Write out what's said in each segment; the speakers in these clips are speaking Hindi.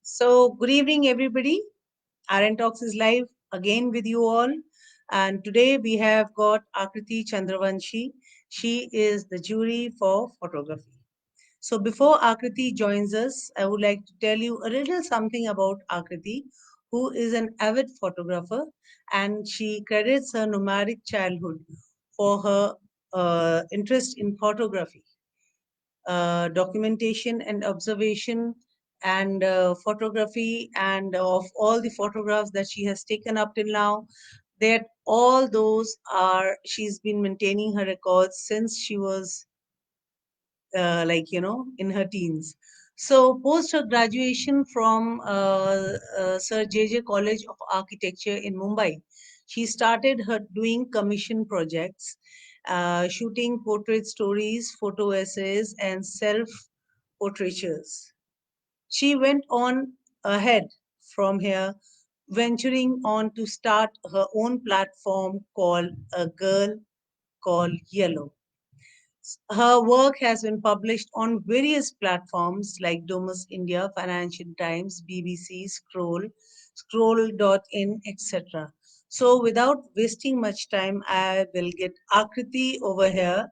So, good evening, everybody. RN Talks is live again with you all. And today we have got Akriti Chandravanshi. She is the jury for photography. So, before Akriti joins us, I would like to tell you a little something about Akriti, who is an avid photographer, and she credits her nomadic childhood for her interest in photography, documentation and observation, and photography, and of all the photographs that she has taken up till now, that all those are, she's been maintaining her records since she was in her teens. So post her graduation from Sir JJ College of Architecture in Mumbai, she started her doing commission projects, shooting portrait stories, photo essays, and self portraitures. She went on ahead from here, venturing on to start her own platform called A Girl Called Yellow. Her work has been published on various platforms like Domus India, Financial Times, BBC, Scroll.in, etc. So, without wasting much time, I will get Akriti over here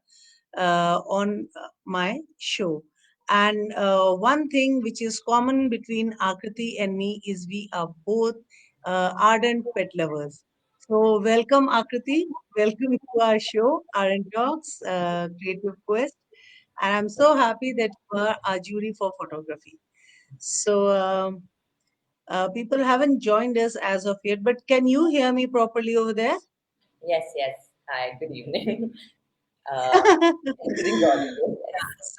on my show. And one thing which is common between Akriti and me is we are both ardent pet lovers. So, welcome, Akriti. Welcome to our show, RN Talks, Creative Quest. And I'm so happy that you are our jury for photography. So, people haven't joined us as of yet, but can you hear me properly over there? Yes, yes. Hi, good evening. Uh, Everything's audible. Yes.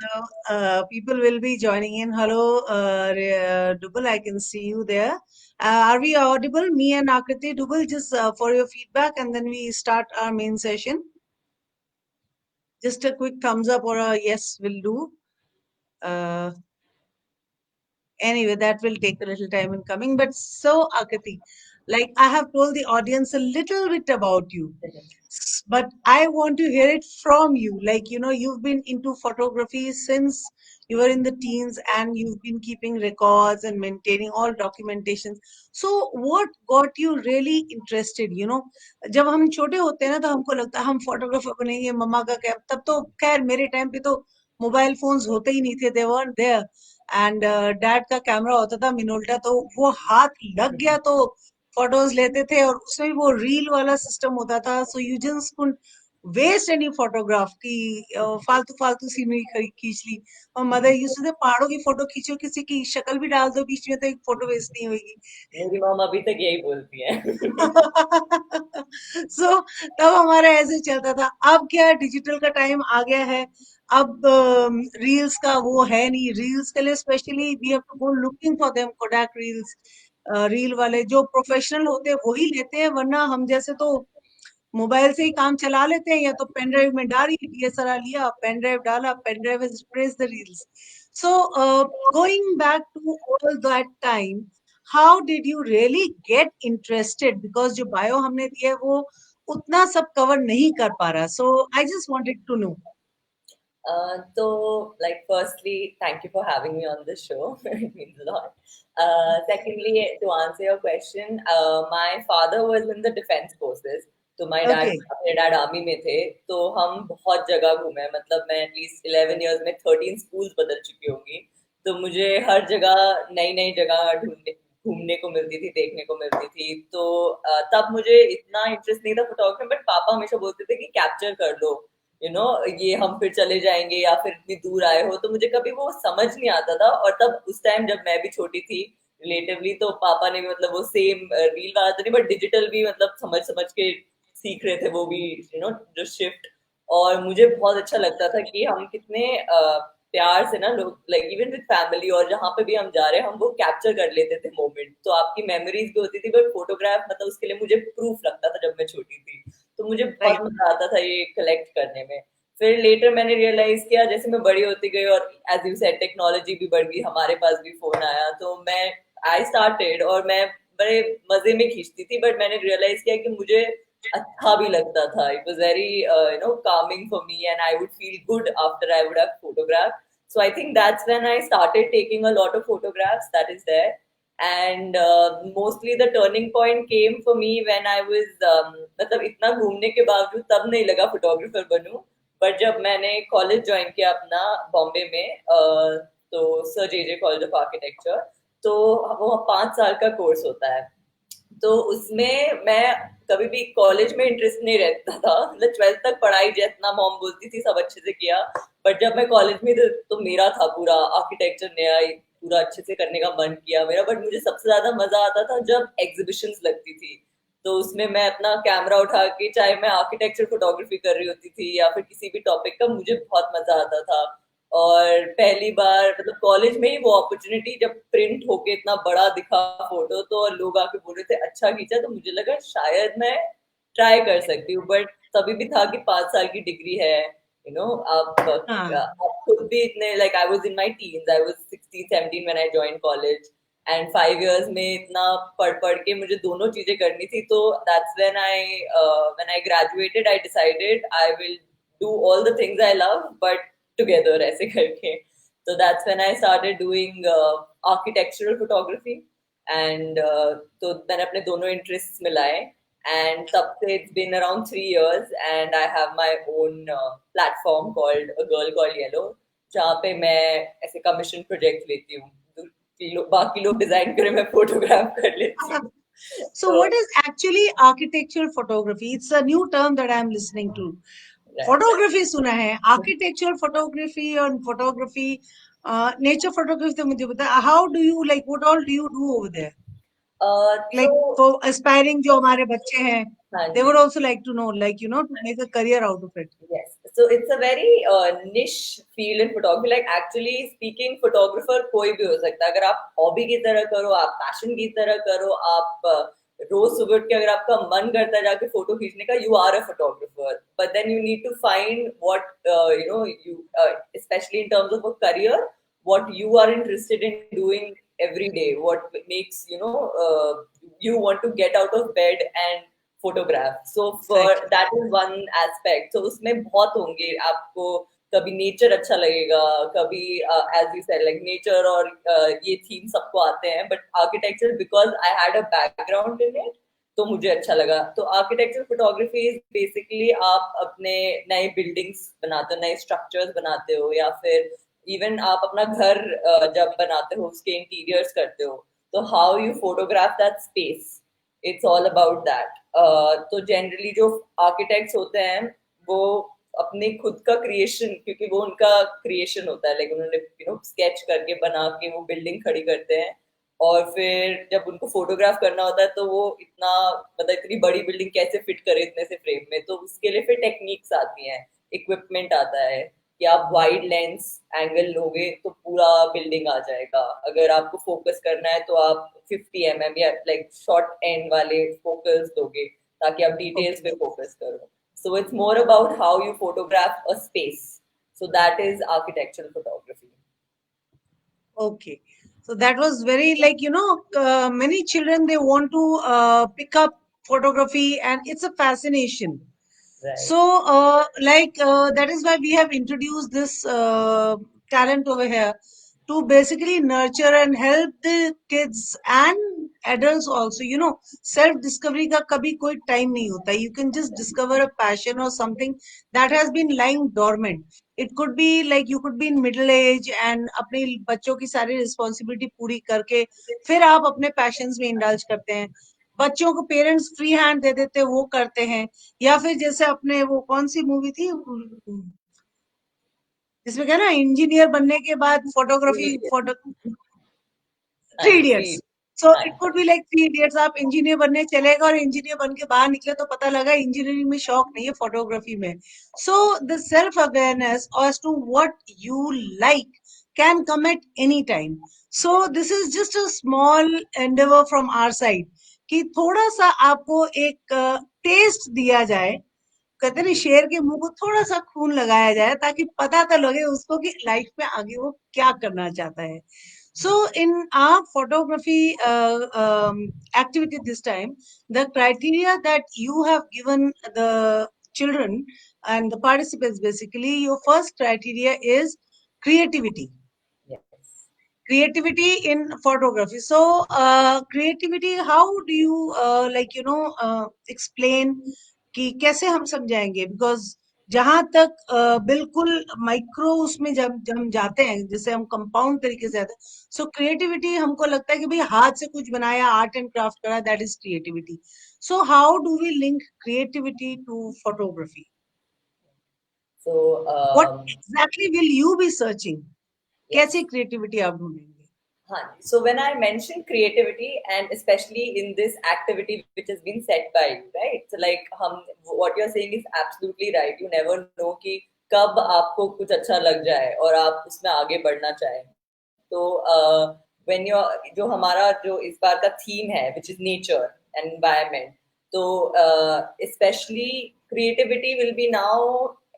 So, people will be joining in. Hello, Dubal, I can see you there. Are we audible? Me and Akriti, Dubal, just for your feedback, and then we start our main session. Just a quick thumbs up or a yes will do. Uh, Anyway, that will take a little time in coming. But so, Akriti, like I have told the audience a little bit about you, but I want to hear it from you. Like, you've been into photography since you were in the teens, and you've been keeping records and maintaining all documentations. So, what got you really interested? जब हम छोटे होते हैं ना, तो हमको लगता है हम फोटोग्राफर बनेंगे, मम्मा का क्या, तब तो खैर मेरे टाइम पे तो मोबाइल फोन्स होते ही नहीं थे, दे weren't there. एंड डैड का कैमरा होता था मिनोल्टा, तो वो हाथ लग गया तो फोटोज लेते थे, और उसमें भी वो रील वाला सिस्टम होता था, so you just could waste any photograph की फालतू फालतू सीनरी खींच ली। और मदर यूज्ड टू से पहाड़ों की फोटो खींचो, किसी की शक्ल भी डाल दो बीच में तो एक फोटो वेस्ट नहीं होगी। मेरी मॉम अभी तक यही बोलती है। सो तब हमारा ऐसे चलता था। अब क्या डिजिटल का टाइम आ गया है, अब रील्स का वो है नहीं। रील्स के लिए specially we have to go looking for them, Kodak reels. Reel वाले जो प्रोफेशनल होते हैं वही लेते हैं, वरना हम जैसे तो मोबाइल से ही काम चला लेते हैं, या तो पेन ड्राइव में डाली, डीएसएलआर लिया, पेन ड्राइव डाला, pen drive has replaced the reels. So, going back to all that time, how did you really get interested? Because जो बायो हमने दिया है वो उतना सब कवर नहीं कर पा रहा, so I just wanted to know. Like, firstly, thank you for having me on this show. It means a lot. Secondly, to answer your question, my father was in the defense forces. तो माय डैड Okay. मेरे डैड आर्मी में थे, तो हम बहुत जगह घूमे। मतलब मैं एटलीस्ट 11 इयर्स में 13 स्कूल्स बदल चुकी होंगी। तो मुझे हर जगह नई नई जगह ढूंढने घूमने को मिलती थी, देखने को मिलती थी। तो तब मुझे इतना इंटरेस्ट नहीं था फोटोग्राफी में, बट पापा हमेशा बोलते थे कि कैप्चर कर लो, ये हम फिर चले जाएंगे या फिर इतनी दूर आए हो। तो मुझे कभी वो समझ नहीं आता था। और तब उस टाइम जब मैं भी छोटी थी रिलेटिवली, तो पापा ने भी मतलब वो सेम रील वाला तो नहीं, बट डिजिटल भी मतलब समझ समझ के सीख रहे थे वो भी, जो शिफ्ट। और मुझे बहुत अच्छा लगता था कि हम कितने प्यार से ना लोग, लाइक इवन विद फैमिली और जहाँ पे भी हम जा रहे हैं, हम वो कैप्चर कर लेते थे मोमेंट। तो आपकी मेमोरीज भी होती थी, बट फोटोग्राफ मतलब उसके लिए मुझे प्रूफ लगता था जब मैं छोटी थी। तो मुझे बहुत Right. मजा आता था ये कलेक्ट करने में। फिर लेटर मैंने रियलाइज किया, जैसे मैं बड़ी होती गई और एज यू सेड टेक्नोलॉजी भी बढ़ गई, हमारे पास भी फोन आया, तो मैं आई स्टार्टेड, और मैं बड़े मजे में खींचती थी। बट मैंने रियलाइज किया कि मुझे अच्छा भी लगता था। It was very calming for me, and I would feel good after I would have photographed. So I think that's when I started taking a lot of photographs, that is there. And mostly the turning point came for me when I was मतलब इतना घूमने के बावजूद तब नहीं लगा फोटोग्राफर बनूं, बट जब मैंने कॉलेज ज्वाइन किया अपना बॉम्बे में, तो sir J college of architecture, तो वो 5 साल का कोर्स होता है। तो उसमें मैं कभी भी कॉलेज में इंटरेस्ट नहीं रहता था, मतलब 12th तक पढ़ाई जितना मॉम बोलती थी सब अच्छे से किया, बट जब मैं कॉलेज में थी तो मेरा था पूरा आर्किटेक्चर नया ही, पूरा अच्छे से करने का मन किया मेरा। बट मुझे सबसे ज्यादा मजा आता था जब एग्जीबिशंस लगती थी, तो उसमें मैं अपना कैमरा उठा के, चाहे मैं आर्किटेक्चर फोटोग्राफी कर रही होती थी या फिर किसी भी टॉपिक का, मुझे बहुत मजा आता था। और पहली बार मतलब कॉलेज में ही वो अपॉर्चुनिटी जब प्रिंट होके इतना बड़ा दिखा फोटो, तो लोग आके बोल रहे थे अच्छा खींचा, तो मुझे लगा शायद मैं ट्राई कर सकती हूँ। बट तभी भी था कि 5 साल की डिग्री है, हाँ। आप खुद भी इतने, like I was in my teens, I was 16 17 when I join college, and 5 years में इतना पढ़ पढ़ के मुझे दोनों चीजें करनी थी। तो that's when I graduated I decided I will do all the things I love but together, ऐसे करके। तो that's when I started doing architectural photography, and तो मैंने अपने दोनों इंटरेस्ट्स मिलाए, एंड तब से it's been around 3 years and I have my own platform called a girl called yellow, जहाँ पे मैं ऐसे कमीशन प्रोजेक्ट लेती हूँ, बाकी लोग डिजाइन करें, मैं फोटोग्राफ कर लेती हूँ। So, तो what is actually architectural photography? It's a new term that I'm listening to. Right. Photography सुना है, architectural photography and photography, nature photography तो मुझे पता है. How do you like? What all do you do over there? तो Like for aspiring जो हमारे बच्चे हैं, हाँ they ji. would also like to know, like to make a career out of it. Yes, so it's a very niche field in photography. Like actually speaking, photographer कोई भी हो सकता है। अगर आप हॉबी की तरह करो, आप पैशन की तरह करो, आप रोज सुबह उठ के अगर आपका मन करता है जाके फोटो खींचने का, you are a photographer. But then you need to find what you specially in terms of a career, what you are interested in doing every day, what makes you want to get out of bed and photograph. So for Exactly. that is one aspect. So उसमें बहुत होंगे आपको, कभी नेचर अच्छा लगेगा, कभी as you said like nature और ये थीम सबको आते हैं, but architecture because I had a background in it, तो मुझे अच्छा लगा। तो आर्किटेक्चर फोटोग्राफी इज बेसिकली आप अपने नए बिल्डिंग्स बनाते हो, नए स्ट्रक्चर्स बनाते हो, या फिर इवन आप अपना घर जब बनाते हो उसके इंटीरियर्स करते हो, तो how you photograph that space, it's all about that. तो जनरली जो आर्किटेक्ट्स होते हैं वो अपने खुद का क्रिएशन, क्योंकि वो उनका क्रिएशन होता है, लाइक उन्होंने स्केच करके बना के वो बिल्डिंग खड़ी करते हैं, और फिर जब उनको फोटोग्राफ करना होता है तो वो इतना, मतलब इतनी बड़ी बिल्डिंग कैसे फिट करे इतने से फ्रेम में, तो उसके लिए फिर टेक्निक्स आती हैं, इक्विपमेंट आता है कि आप वाइड लेंस एंगल लोगे तो पूरा बिल्डिंग आ जाएगा। अगर आपको फोकस करना है तो आप 50 mm या लाइक शॉर्ट एंड वाले फोकस दोगे ताकि आप डिटेल्स Okay. पे फोकस करो। So it's more about how you photograph a space, so that is architectural photography. Okay. So that was very like, many children, they want to pick up photography and it's a fascination. Right. So, that is why we have introduced this talent over here to basically nurture and help the kids and adults also. Self discovery का कभी कोई time नहीं होता. You can just discover a passion or something that has been lying dormant. It could be like you could be in middle age and अपने बच्चों की सारी responsibility पूरी करके फिर आप अपने passions में indulge करते हैं. बच्चों को पेरेंट्स फ्री हैंड दे देते हैं, वो करते हैं. या फिर जैसे अपने वो कौन सी मूवी थी जिसमें क्या ना इंजीनियर बनने के बाद फोटोग्राफी फोटो हाँ थ्री जी, इडियट्स. थ्री। सो हाँ it could be like three idiots. आप इंजीनियर बनने चले गए और इंजीनियर बन के बाहर निकले तो पता लगा इंजीनियरिंग में शौक नहीं है, फोटोग्राफी में. So the self awareness as to what you like can come at any time. So this is just a small endeavor from our side कि थोड़ा सा आपको एक टेस्ट दिया जाए. कहते नहीं, शेर के मुंह को थोड़ा सा खून लगाया जाए ताकि पता तो लगे उसको कि लाइफ में आगे वो क्या करना चाहता है. So in our photography activity this time, the criteria that you have given the children and the participants, basically, your first criteria is creativity. Yes. creativity in photography. So creativity, how do you explain कि कैसे हम समझाएंगे? बिकॉज जहां तक बिल्कुल माइक्रो उसमें जब हम जाते हैं, जैसे हम कंपाउंड तरीके से जाते हैं, सो क्रिएटिविटी हमको लगता है कि भाई हाथ से कुछ बनाया, आर्ट एंड क्राफ्ट करा, that is creativity. So how do we link creativity to photography? So, what exactly will you be searching? कैसी yes. क्रिएटिविटी आप ढूंढेंगे? So when I mention creativity, and especially in this activity which has been set by you, right? So like what you're saying is absolutely right. You never know कि कब आपको कुछ अच्छा लग जाए और आप उसमें आगे बढ़ना चाहें. तो when you जो हमारा जो इस बार का थीम है which is nature and environment, तो especially creativity will be now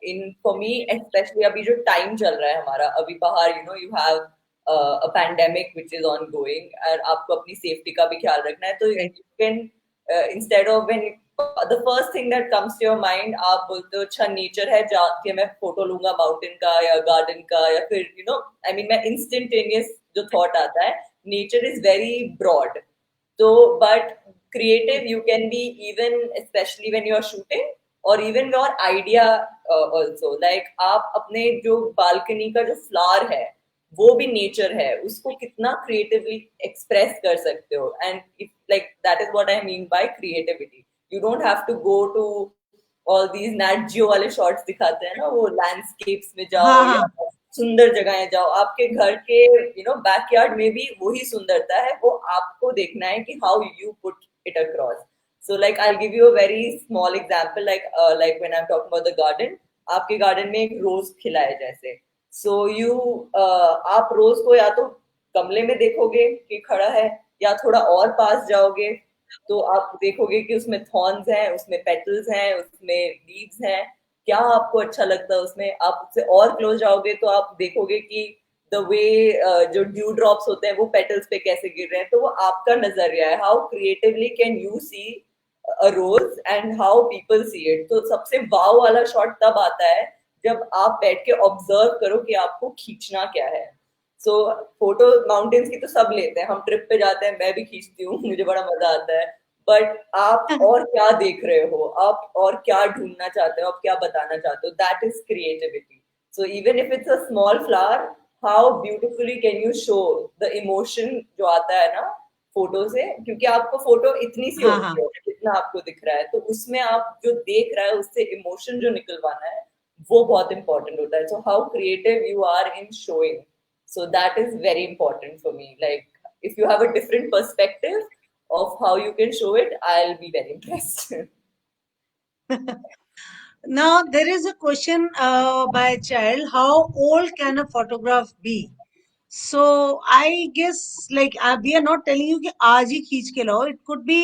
in for me, especially अभी जो time चल रहा है हमारा अभी बाहर, you have a pandemic which is ongoing और आपको अपनी safety का भी ख्याल रखना है, तो you right. can instead of when the first thing that comes to your mind, आप बोलते हो अच्छा नेचर है जाके मैं फोटो लूंगा माउंटेन का या गार्डन का, या फिर आई मीन मैं इंस्टेंटेनियस जो थॉट आता है, नेचर इज वेरी ब्रॉड. तो but creative you can be even especially when you are shooting or even your idea also, like आप अपने जो बालकनी का जो फ्लावर है वो भी नेचर है, उसको कितना क्रिएटिवली एक्सप्रेस कर सकते हो. And if like that is what I mean by creativity. You don't have to go to all these Nat Geo वाले शॉट्स दिखाते हैं ना, वो लैंडस्केप्स में हाँ, जाओ या हाँ. सुंदर जगहें जाओ, आपके घर के बैकयार्ड में भी वही सुंदरता है, वो आपको देखना है कि how you put it across. So like I'll give you a very small example, like when I'm talking about the garden, आपके गार्डन में एक रोज खिला है जैसे, so you आप रोज को या तो गमले में देखोगे कि खड़ा है, या थोड़ा और पास जाओगे तो आप देखोगे कि उसमें थॉर्न्स हैं, उसमें पेटल्स हैं, उसमें लीव्स हैं. क्या आपको अच्छा लगता है उसमें? आप उससे और क्लोज जाओगे तो आप देखोगे कि द वे जो ड्यू ड्रॉप्स होते हैं वो पेटल्स पे कैसे गिर रहे हैं. तो वो आपका नजरिया है, how creatively can you see a rose and how people see it. तो सबसे वाव वाला शॉट तब आता है जब आप बैठ के ऑब्जर्व करो कि आपको खींचना क्या है. सो फोटो माउंटेन्स की तो सब लेते हैं, हम ट्रिप पे जाते हैं, मैं भी खींचती हूँ, मुझे बड़ा मजा आता है. बट आप और क्या देख रहे हो, आप और क्या ढूंढना चाहते हो, आप क्या बताना चाहते हो, that is creativity. So even if it's a small flower, how beautifully can you show the emotion जो आता है ना फोटो से, क्योंकि आपको फोटो इतनी सी हाँ, होती हाँ. है जितना आपको दिख रहा है, तो उसमें आप जो देख रहा है उससे इमोशन जो निकलवाना है वो बहुत इंपॉर्टेंट होता है. So how creative you are in showing, so that is very important for me. Like if you have a different perspective of how you can show it, I'll be very impressed. Now, there is a question by a child: how old can a photograph be? So, I guess like we are not telling you कि आज ही खींच के लाओ. It could be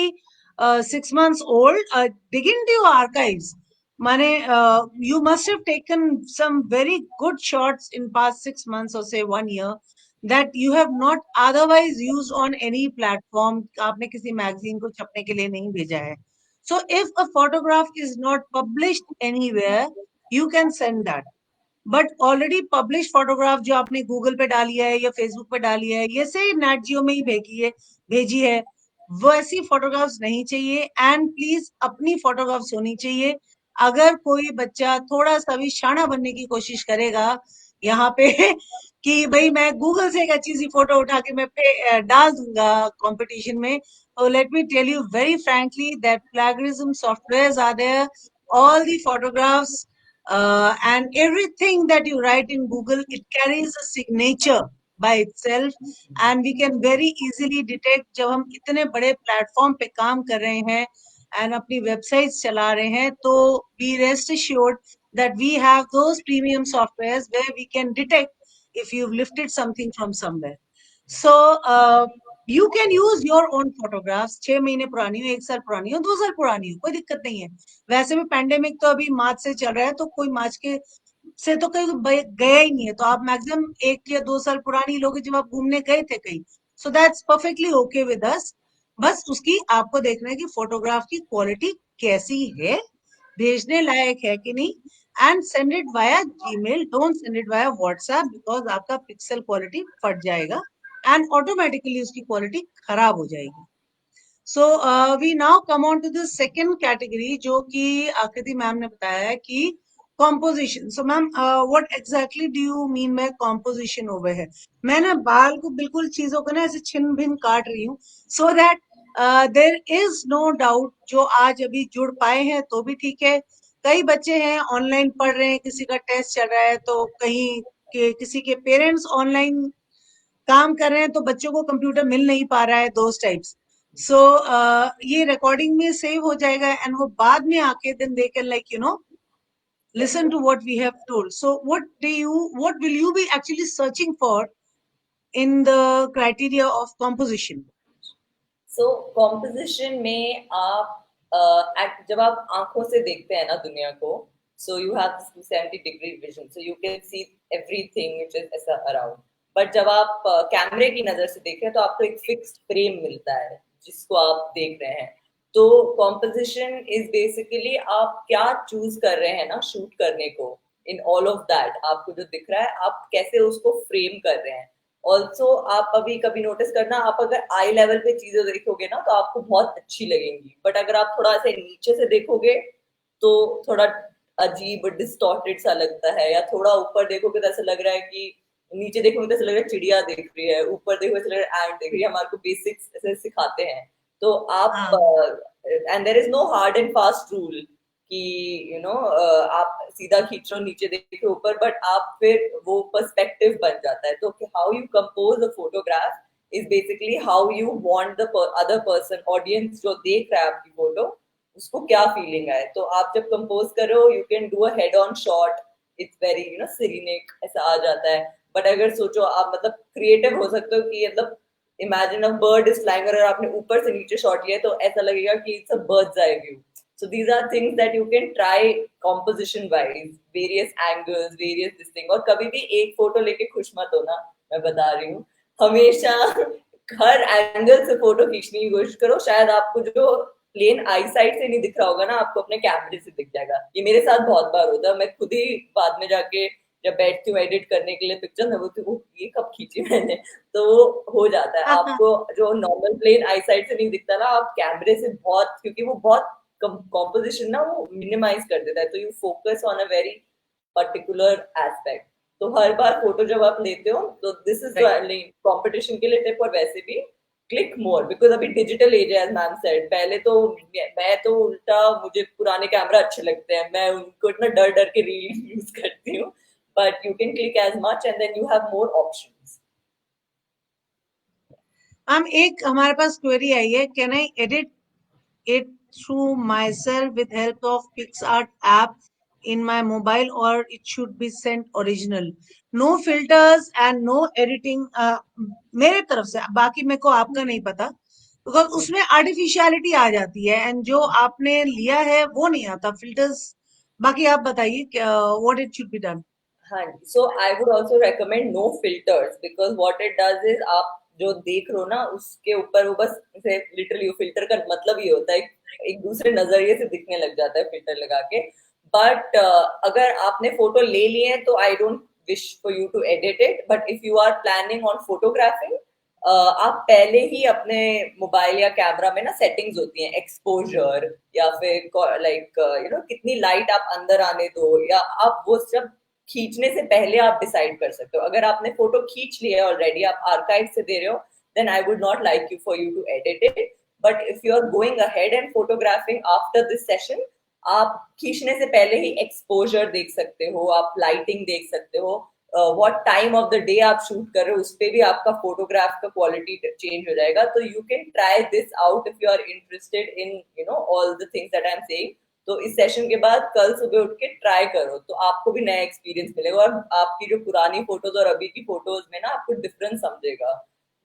6 months old. Dig into your archives. माने you must have taken some very good shots in past 6 months or say 1 year that you have not otherwise used on any platform. आपने किसी magazine को छपने के लिए नहीं भेजा है. So if a photograph is not published anywhere, you can send that. But already publish photograph जो आपने गूगल पे डाली है या फेसबुक पे डाली है, ये से नेट जियो में ही भेजी है, वैसी फोटोग्राफ्स नहीं चाहिए. एंड प्लीज अपनी फोटोग्राफ्स होनी चाहिए. अगर कोई बच्चा थोड़ा सा भी शाना बनने की कोशिश करेगा यहाँ पे कि भाई मैं गूगल से एक अच्छी सी फोटो उठा के मैं पे डाल दूंगा कंपटीशन में, तो let me tell you very frankly that plagiarism softwares are there. All the photographs and everything that you write in Google, it carries a signature by itself, and we can very easily detect जब हम इतने बड़े प्लेटफॉर्म पे काम कर रहे हैं and अपनी वेबसाइट्स चला रहे हैं, तो be rest assured that we have those premium softwares where we can detect if you've lifted something from somewhere. So you can use your own photographs. 6 महीने पुरानी हो, 1 साल पुरानी हो, 2 साल पुरानी हो, कोई दिक्कत नहीं है. वैसे भी पैंडेमिक तो अभी मार्च से चल रहा है, तो कोई मार्च के से तो कहीं गया ही नहीं है, तो आप मैक्सिमम 1 या 2 साल पुरानी लोगे जब आप घूमने गए थे कहीं. So that's perfectly okay with us. बस उसकी आपको देखना है कि फोटोग्राफ की क्वालिटी कैसी है, भेजने लायक है कि नहीं. And send it via Gmail, don't send it via WhatsApp, because आपका पिक्सल क्वालिटी फट जाएगा. एंड ऑटोमेटिकली उसकी क्वालिटी खराब हो जाएगी. So we now come on to the second category, जो कि आकृति मैम ने बताया है कि composition. So ma'am, what exactly do you mean by composition over है? मैं ना बाल को बिल्कुल चीजों को ना ऐसे छिन भिन काट रही हूँ, so that there is no doubt. जो आज अभी जुड़ पाए हैं तो भी ठीक है. कई बच्चे हैं ऑनलाइन पढ़ रहे हैं, किसी का टेस्ट चल रहा है, तो कहीं के किसी के पेरेंट्स ऑनलाइन काम कर रहे हैं, तो बच्चों को कंप्यूटर मिल नहीं पा रहा है, दोस टाइप्स. सो ये रिकॉर्डिंग में सेव हो जाएगा, एंड वो बाद में आके then they can like listen to what we have told. So what will you be actually searching for in the criteria of composition? So composition में आप जब आप आंखों से देखते हैं ना दुनिया को, so you have this 270 degree vision, so you can see everything which is ऐसा अराउंड. बट जब आप कैमरे की नजर से देख रहे हैं तो आपको एक फिक्स्ड फ्रेम मिलता है जिसको आप देख रहे हैं. तो कॉम्पोजिशन इज बेसिकली आप क्या चूज कर रहे हैं ना शूट करने को. इन ऑल ऑफ दैट आपको जो दिख रहा है आप कैसे उसको फ्रेम कर रहे हैं. ऑल्सो आप अभी कभी नोटिस करना, आप अगर आई लेवल पे चीजें देखोगे ना तो आपको बहुत अच्छी लगेंगी, बट अगर आप थोड़ा से नीचे से देखोगे तो थोड़ा अजीब डिस्टॉर्टेड सा लगता है. या थोड़ा ऊपर देखोगे तो ऐसा लग रहा है कि, नीचे देखोगे तो ऐसा लग रहा है चिड़िया देख रही है, ऊपर देखोगे ऐसा लग रहा है एंट देख रही है. हमारे को बेसिक्स ऐसे सिखाते हैं. तो आप, हाँ. And there is no hard and fast rule कि आप सीधा खींच रहे हो नीचे देख के ऊपर, बट आप फिर वो पर्सपेक्टिव बन जाता है. तो how you compose a photograph is basically how you want the other person, audience जो देख रहा है आपकी फोटो, उसको क्या फीलिंग आए. तो आप जब कंपोज कर रहे हो you can do a head on shot, it's very scenic ऐसा आ जाता है. बट अगर सोचो आप मतलब क्रिएटिव हो सकते हो कि मतलब imagine a bird is flying, अगर आपने ऊपर से नीचे शॉट लिया तो ऐसा लगेगा कि it's a bird's eye view. So these are things that you can try composition wise, various angles, various this thing. और कभी भी एक फोटो लेके खुश मत होना, मैं बता रही हूँ. हमेशा हर एंगल से फोटो खींचने की कोशिश करो. शायद आपको जो प्लेन आई साइड से नहीं दिख रहा होगा ना, आपको अपने कैमरे से दिख जाएगा. ये मेरे साथ बहुत बार होता है. मैं खुद ही बाद में जाके जब बैठती हूँ एडिट करने के लिए पिक्चर, मैं बोलती हूँ ये कब खींची मैंने. तो वो हो जाता है. आपको जो नॉर्मल प्लेन आई साइड से नहीं दिखता ना, आप कैमरे से बहुत, क्योंकि वो बहुत कॉम्पोजिशन ना वो मिनिमाइज कर देता है, तो you focus on a very particular aspect. तो हर बार फोटो जब आप लेते हो तो दिस इज कॉम्पिटिशन के लिए टिप. और वैसे भी क्लिक मोर, बिकॉज अभी डिजिटल एज है, एज मैम सेड. पहले तो मैं तो उल्टा, मुझे पुराने कैमरा अच्छे लगते हैं, मैं उनको इतना डर डर के रील यूज करती हूँ. But you can click as much and then you have more options. हम एक हमारे पास क्वेरी आई है, can I edit it through myself with help of PixArt app in my mobile, or it should be sent original? No filters and no editing. मेरे तरफ से, बाकी मेरे को आपका नहीं पता, बिकॉज उसमें आर्टिफिशियलिटी आ जाती है, एंड जो आपने लिया है वो नहीं आता फिल्टर्स. बाकी आप बताइए what it should be done. हाँ जी. So I would also recommend no filters, because what it does is आप जो देख रहे हो ना उसके ऊपर वो बस लिटरली फिल्टर का मतलब ये होता है एक दूसरे नजरिए से दिखने लग जाता है फिल्टर लगा के. बट अगर आपने फोटो ले लिए हैं तो I don't wish for you to edit it. But if you are planning on photographing, आप पहले ही अपने मोबाइल या कैमरा में ना सेटिंग्स होती हैं, एक्सपोजर या फिर लाइक कितनी लाइट आप अंदर आने दो, या आप वो सब खींचने से पहले आप डिसाइड कर सकते हो. अगर आपने फोटो खींच लिया है ऑलरेडी, आप आर्काइव से दे रहे हो, then I would not like you for you to edit it. But if you are going ahead and photographing after this session, आप खींचने से पहले ही एक्सपोजर देख सकते हो, आप लाइटिंग देख सकते हो, what time of the day आप शूट कर रहे हो, उस पर भी आपका फोटोग्राफ का क्वालिटी चेंज हो जाएगा. तो you can try this out if you are interested in all the things that I am saying. तो इस सेशन के बाद कल सुबह उठ के ट्राई करो, तो आपको भी नया एक्सपीरियंस मिलेगा, और आपकी जो पुरानी फोटोज और अभी की फोटोज में ना आपको डिफरेंस समझेगा.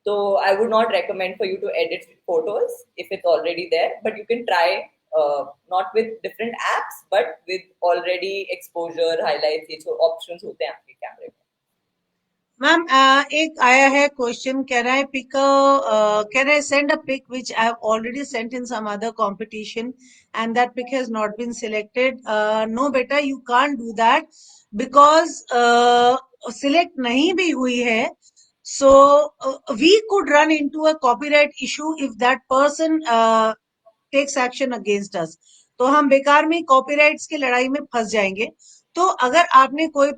तो I would not recommend for you to edit photos if it's already there, but you can try not with different apps but with already exposure, highlights, ये जो ऑप्शंस होते हैं आपके कैमरे में. मैम, एक आया है question, can I send a pic which I have already sent in some other competition and that pic has not been selected? No बेटा, you can't do that, because select नहीं भी हुई है So we could run into a copyright issue if that person takes action against us. तो हम बेकार में कॉपीराइट्स की लड़ाई में फंस जाएंगे. तो अगर आपने कोई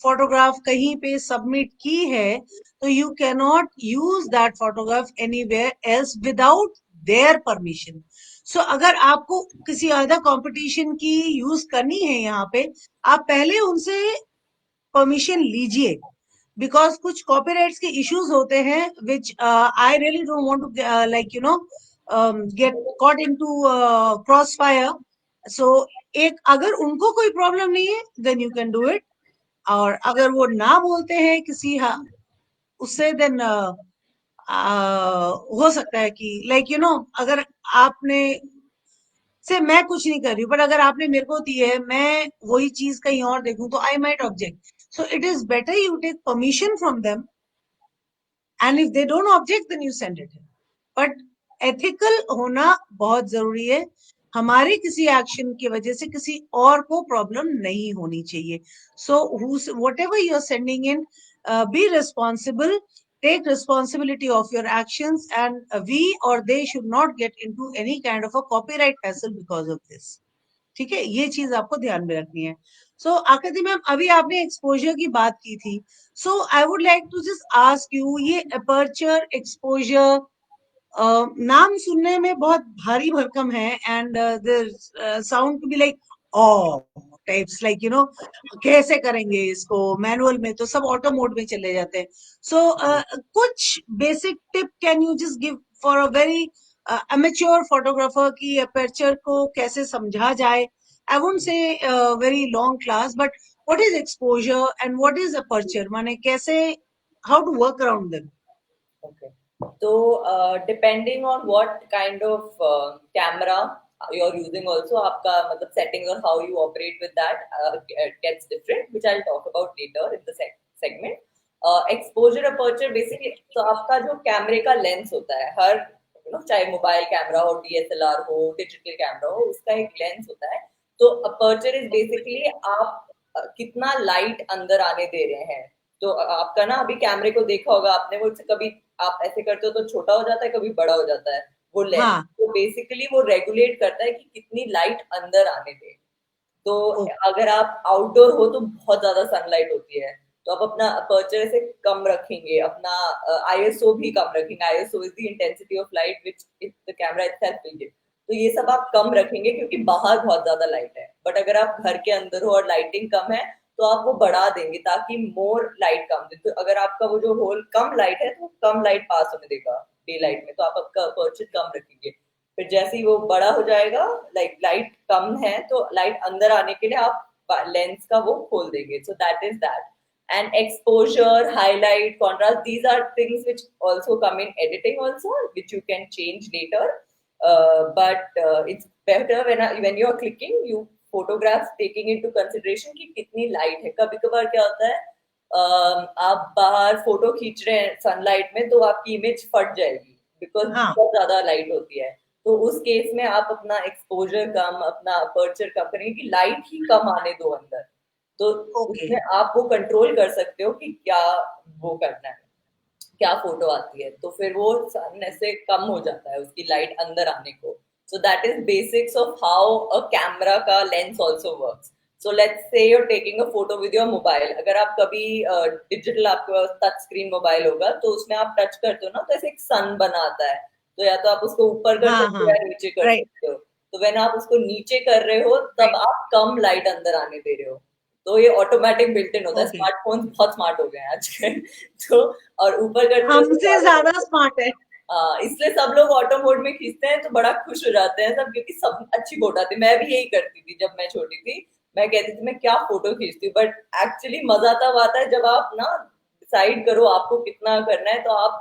फोटोग्राफ कहीं पे सबमिट की है, तो you can not use that photograph anywhere else without their permission. So अगर आपको किसी अदर कंपटीशन की यूज करनी है यहाँ पे, आप पहले उनसे परमिशन लीजिए, बिकॉज कुछ कॉपीराइट्स के इश्यूज होते हैं which I really don't want to like get caught into cross fire. So एक अगर उनको कोई प्रॉब्लम नहीं है, then you can do it. और अगर वो ना बोलते हैं किसी उससे, देन हो सकता है कि अगर आपने से मैं कुछ नहीं कर रही हूँ, बट अगर आपने मेरे को दी है, मैं वही चीज कहीं और देखूं, तो I might object. So it is better you take permission from them, and if they don't object then you send it. But ethical होना बहुत जरूरी है. हमारे किसी एक्शन की वजह से किसी और को प्रॉब्लम नहीं होनी चाहिए. So whatever you are sending in, be responsible, take responsibility of your actions, and we or they should not get into any kind of a copyright hassle because of this. ठीक है, ये चीज आपको ध्यान में रखनी है. सो आकृति मैम, अभी आपने एक्सपोजर की बात की थी. So I would like to just ask you, ये अपर्चर एक्सपोजर नाम सुनने में बहुत भारी भरकम है, and the sound to be like oh types, कैसे करेंगे इसको मैनुअल में, तो सब ऑटो मोड में चले जाते हैं. सो कुछ basic tip can you just give for a very amateur photographer की अपर्चर को कैसे समझा जाए? I won't say very long class, but what is exposure and what is aperture, माने कैसे, how to work around them? Okay. So, depending on what kind of camera you're using, also आपका मतलब settings or how you operate with that gets different, which I'll talk about later in the segment. Exposure aperture basically, तो आपका जो कैमरे का लेंस होता है, हर चाहे मोबाइल कैमरा हो, DSLR हो, डिजिटल कैमरा हो, उसका एक लेंस होता है. तो अपर्चर इज बेसिकली आप कितना लाइट अंदर आने दे रहे हैं. तो आपका ना अभी कैमरे को देखा होगा आपने, वो कभी आप ऐसे करते हो तो छोटा हो जाता है, कभी बड़ा हो जाता है वो लेंस. हाँ. तो बेसिकली वो रेगुलेट करता है कि कितनी लाइट अंदर आने दे. तो अगर आप आउटडोर हो तो बहुत ज्यादा सनलाइट होती है, तो आप अपना अपर्चर से कम रखेंगे, अपना आईएसओ भी कम रखेंगे. ISO is the intensity of light which the camera itself will give. तो ये सब आप कम रखेंगे क्योंकि बाहर बहुत ज्यादा लाइट है. बट अगर आप घर के अंदर हो और लाइटिंग कम है, तो आप वो बढ़ा देंगे ताकि मोर लाइट कम दे. तो अगर आपका वो जो होल कम लाइट है, तो कम लाइट पास होने देगा डे लाइट में, तो आप आपका अपर्चर कम रखेंगे. फिर जैसे ही वो बड़ा हो जाएगा, लाइट कम है, तो लाइट अंदर आने के लिए आप लेंस का वो खोल देंगे. सो that is that. And exposure, highlight, contrast, these are things which also come in editing also, which you can change later. But it's better when you are clicking, you photographs taking into consideration कि कितनी लाइट है. कभी कभार क्या होता है, आप बाहर फोटो खींच रहे हैं सनलाइट में, तो आपकी इमेज फट जाएगी बिकॉज बहुत ज्यादा लाइट होती है. तो उस केस में आप अपना एक्सपोजर कम, अपना अपर्चर कम करेंगे कि लाइट ही कम आने दो अंदर. तो उसमें आप वो कंट्रोल कर सकते हो कि क्या वो करना है, क्या फोटो आती है. तो फिर वो सन से कम हो जाता है उसकी लाइट अंदर आने को. So that is basics of how a camera का lens also works. So let's say your taking a photo with your mobile. अगर आप कभी डिजिटल आपके टच स्क्रीन मोबाइल होगा, तो उसमें आप टच करते हो ना, तो ऐसे एक सन बना आता है. तो या तो आप उसको ऊपर कर सकते हो या नीचे कर सकते हो. तो व्हेन आप उसको नीचे कर रहे हो, तब आप कम लाइट अंदर आने दे रहे हो. तो ये ऑटोमेटिक बिल्ट इन होता है. स्मार्टफोन बहुत स्मार्ट हो गए हैं आजकल. तो और ऊपर करते हमसे ज्यादा स्मार्ट है. इसलिए सब लोग ऑटो मोड में खींचते हैं, तो बड़ा खुश हो जाते हैं सब, क्योंकि सब अच्छी फोटो आती है. मैं भी यही करती थी जब मैं छोटी थी. मैं कहती थी मैं क्या फोटो खींचती हूँ, बट एक्चुअली मजा तब आता है जब आप ना डिसाइड करो आपको कितना करना है, तो आप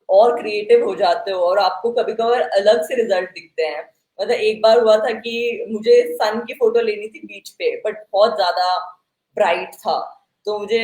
और क्रिएटिव हो जाते हो और आपको कभी कभार अलग से रिजल्ट दिखते हैं. मतलब एक बार हुआ था कि मुझे सन की फोटो लेनी थी बीच पे, बट बहुत ज्यादा ब्राइट था, तो मुझे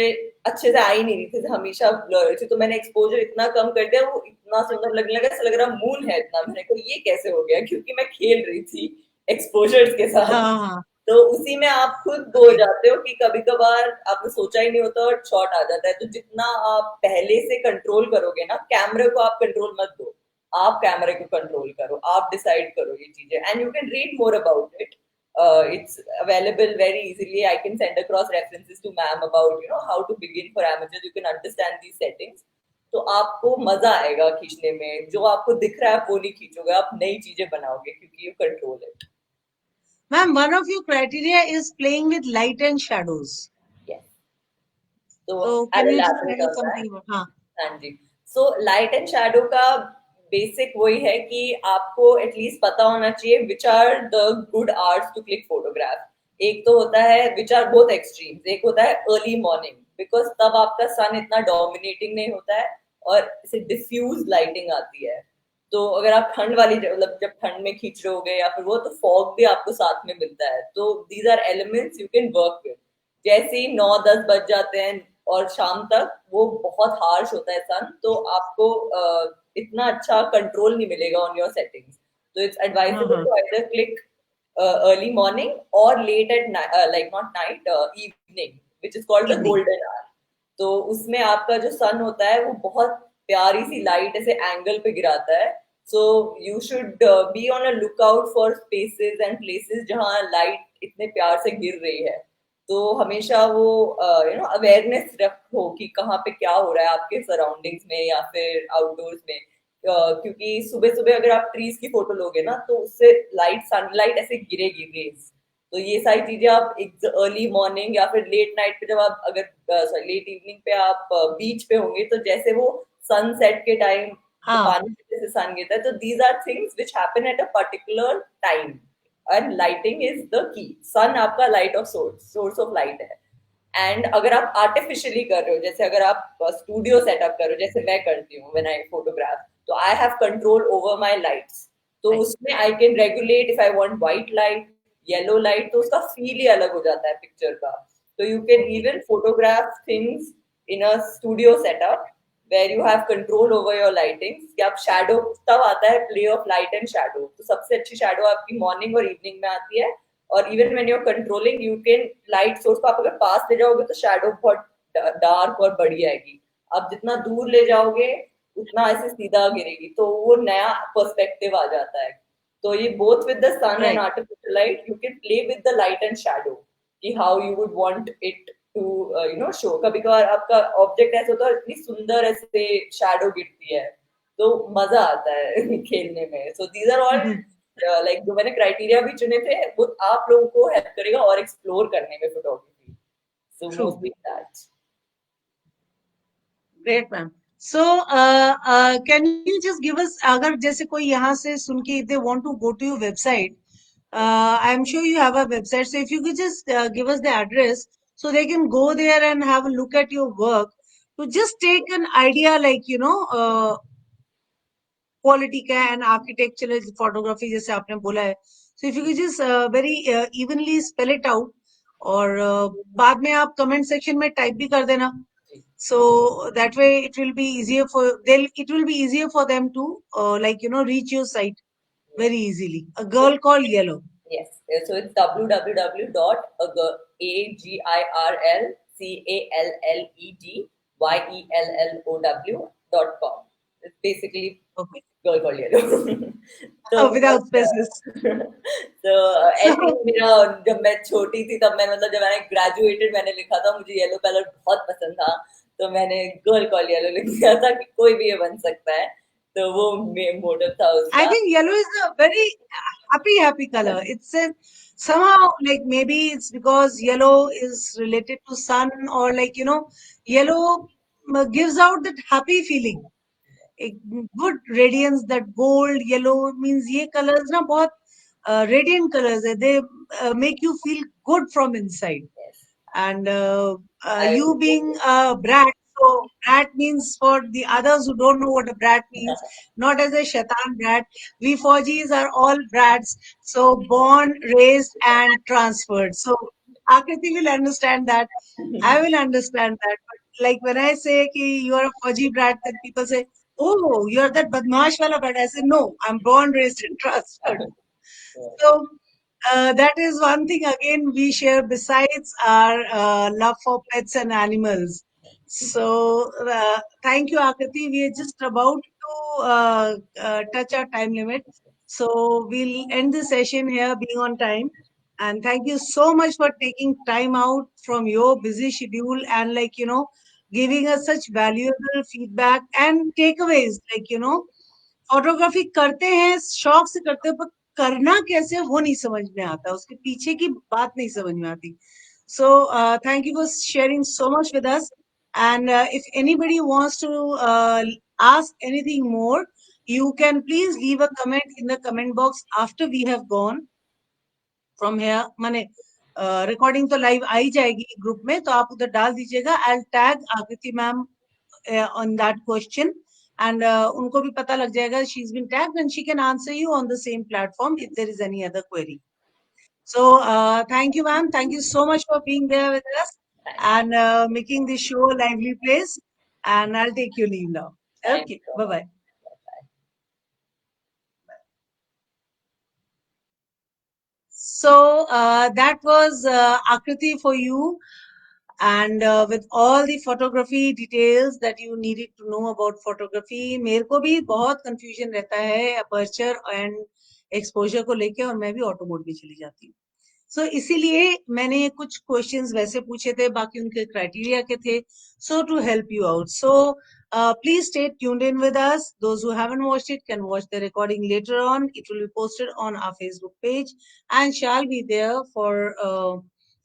अच्छे से आ ही नहीं रही थी, हमेशा ब्लर रही थी. तो मैंने एक्सपोजर इतना कम कर दिया, वो इतना सुंदर लगने लगा, ऐसा लग रहा मून है इतना. मैंने कहा ये कैसे हो गया, क्योंकि मैं खेल रही थी एक्सपोजर्स के साथ. तो उसी में आप खुद गो हो Okay. जाते हो कि कभी कभार आपने सोचा ही नहीं होता और शॉट आ जाता है। तो जितना आप पहले से कंट्रोल करोगे ना, कैमरे को आप कंट्रोल मत दो, आप कैमरे को कंट्रोल करो, आप डिसाइड करो ये चीजें, and you can read more about it. It's available very easily. I can send across references to ma'am about how to begin for amateurs. You can understand these settings. तो आपको मजा आएगा खींचने में। जो आपको दिख रहा है आप वो नहीं खींचोगे, आप नई चीजें बनाओगे क्योंकि you control it. Ma'am, one of your criteria is playing with light and shadows. Yes, तो So I can will you just elaborate tell us on that. something about? Huh. हाँ जी। सो लाइट एंड शैडो का बेसिक वही है कि आपको एटलीस्ट पता होना चाहिए which are the good hours to click photograph. एक तो होता है विच आर बोथ एक्सट्रीम्स, एक होता है अर्ली मॉर्निंग, बिकॉज तब आपका सन इतना डोमिनेटिंग नहीं होता है और इसे डिफ्यूज लाइटिंग आती है। तो अगर आप ठंड वाली मतलब जब ठंड में खींच रहे होगे या फिर वो, तो फॉग भी आपको साथ में मिलता है। तो these are elements you can work with. जैसे ही 9-10 बज जाते हैं और शाम तक वो बहुत हार्श होता है सन, तो आपको इतना अच्छा कंट्रोल नहीं मिलेगा ऑन योर सेटिंग्स। तो it's advisable Uh-huh. To either click early morning और late at like not night, evening, which is called the Evening. Golden hour. तो उसमें आपका जो सन होता है वो बहुत प्यारी सी लाइट ऐसे एंगल पे गिराता है। So you should be on a look out for spaces and places जहाँ लाइट इतने प्यार से गिर रही है। तो हमेशा वो अवेयरनेस रखो कि कहाँ पे क्या हो रहा है आपके सराउंडिंग्स में या फिर आउटडोर्स में। क्योंकि सुबह सुबह अगर आप ट्रीज की फोटो लोगे ना तो उससे लाइट, सनलाइट ऐसे गिरेगी रेज। तो ये सारी चीजें आप एक अर्ली मॉर्निंग या फिर लेट नाइट पे जब आप अगर सॉरी लेट इवनिंग पे आप बीच पे होंगे, तो जैसे वो सनसेट के टाइम तो हाँ. पानी में जैसे सन गिरता है, तो these are things which happen at a particular time, and lighting is the key. Sun आपका light of source of light है। एंड अगर आप आर्टिफिशियली कर रहे हो, जैसे अगर आप स्टूडियो सेटअप कर रहे हो जैसे मैं करती हूँ व्हेन आई फोटोग्राफ, तो I have control over my lights. तो Right. उसमें I can regulate if I want white light, yellow light, तो उसका फील ही अलग हो जाता है पिक्चर का। तो you can even photograph things in a studio setup where you have control over your lighting. कि आप शैडो, तब आता है play of light and shadow. तो सबसे अच्छी शैडो आपकी मॉर्निंग और इवनिंग में आती है। और even when you are controlling you can light source को आप अगर पास ले जाओगे तो शैडो बहुत डार्क और बड़ी आएगी। आप जितना दूर ले जाओगे उतना ऐसे सीधा गिरेगी, तो वो नया पर्सपेक्टिव आ जाता है। तो ये both with the sun and Right. Artificial light you can play with the light and shadow, कि how you would want it to show. कभी कभार आपका ऑब्जेक्ट ऐसा होता है इतनी सुंदर ऐसे शैडो गिरती है, तो मजा आता है खेलने में। So these are all like जो मैंने क्राइटेरिया भी चुने थे वो आप लोगों को हेल्प करेगा और एक्सप्लोर करने में photography. So True. Mostly that. Great, ma'am. So, can you just give us, अगर जैसे कोई यहाँ से सुन के if they want to go to your website, I'm sure you have a website. So if you could just give us the address so they can go there and have a look at your work to just take an idea, like quality का एंड आर्किटेक्चरल फोटोग्राफी जैसे आपने बोला है। So if you can just very evenly spell it out, और बाद में आप कमेंट सेक्शन में टाइप भी कर देना, so that way it will be easier for they'll it will be easier for them to reach your site very easily. A girl called yellow. Yes, so it's www.agirlcalledyellow.com. It's basically Okay. girl called yellow. तो Without spaces. तो So ऐसे ही मेरा, जब मैं छोटी थी तब मैंने, मतलब जब मैंने ग्रेजुएटेड मैंने लिखा था, मुझे येलो कलर बहुत पसंद था, तो मैंने गर्ल कॉल येलो लिख दिया था कि कोई भी ये बन सकता है। तो वो मोटिव था I उसका। think yellow is a very happy color. It's a somehow, like maybe it's because yellow is related to sun, or yellow gives out that happy feeling, a good radiance. That gold yellow means ये colors ना बहुत radiant colors है. They make you feel good from inside. Yes, And I you being a brat, so brat means, for the others who don't know what a brat means, not as a shaitan brat. We 4Gs are all brats, so born, raised, and transferred. So Akriti will understand that. I will understand that. But like when I say ki you are a 4G brat, then people say, "Oh, you're that badmash wala brat." I say, "No, I'm born, raised, and transferred." So That is one thing again we share besides our love for pets and animals. So thank you, Akriti. We are just about to touch our time limit. So we'll end the session here being on time. And thank you so much for taking time out from your busy schedule and giving us such valuable feedback and takeaways. Photography करते हैं, शौक से करते हैं, पर करना कैसे वो नहीं समझ में आता, उसके पीछे की बात नहीं समझ में आती. So thank you for sharing so much with us. And if anybody wants to ask anything more, you can please leave a comment in the comment box after we have gone from here. माने रिकॉर्डिंग तो लाइव आ ही जाएगी ग्रुप में, तो आप उधर डाल दीजिएगा. I'll tag आकृति ma'am on that question, and उनको भी पता लग जाएगा she's been tagged, and she can answer you on the same platform if there is any other query. So thank you, ma'am. Thank you so much for being there with us and making this show a lively place. And I'll take your leave now. Thank you Okay, so bye much. bye. So that was Akriti for you. And with all the photography details that you needed to know about photography, मेरे को भी बहुत confusion रहता है aperture and exposure को लेके, और मैं भी auto mode में चली जाती हूँ. So इसीलिए मैंने कुछ questions वैसे पूछे थे, बाकी उनके criteria के थे, so to help you out. So please stay tuned in with us. Those who haven't watched it can watch the recording later on. It will be posted on our Facebook page and shall be there for हम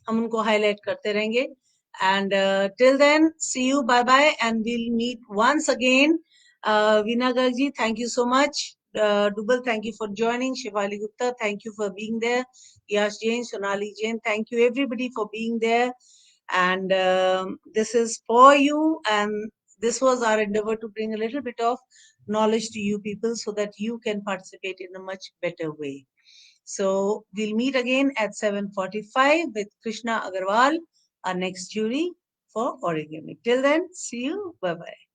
उनको highlight करते रहेंगे. And till then, see you, bye bye, and we'll meet once again. Veena Gargi, thank you so much. Dubal, thank you for joining. Shivali Gupta, thank you for being there. Yash Jain, Sonali Jain, thank you everybody for being there. And this is for you. And this was our endeavor to bring a little bit of knowledge to you people so that you can participate in a much better way. So we'll meet again at 7:45 with Krishna Agarwal, our next jury for origami. Till then, see you. Bye bye.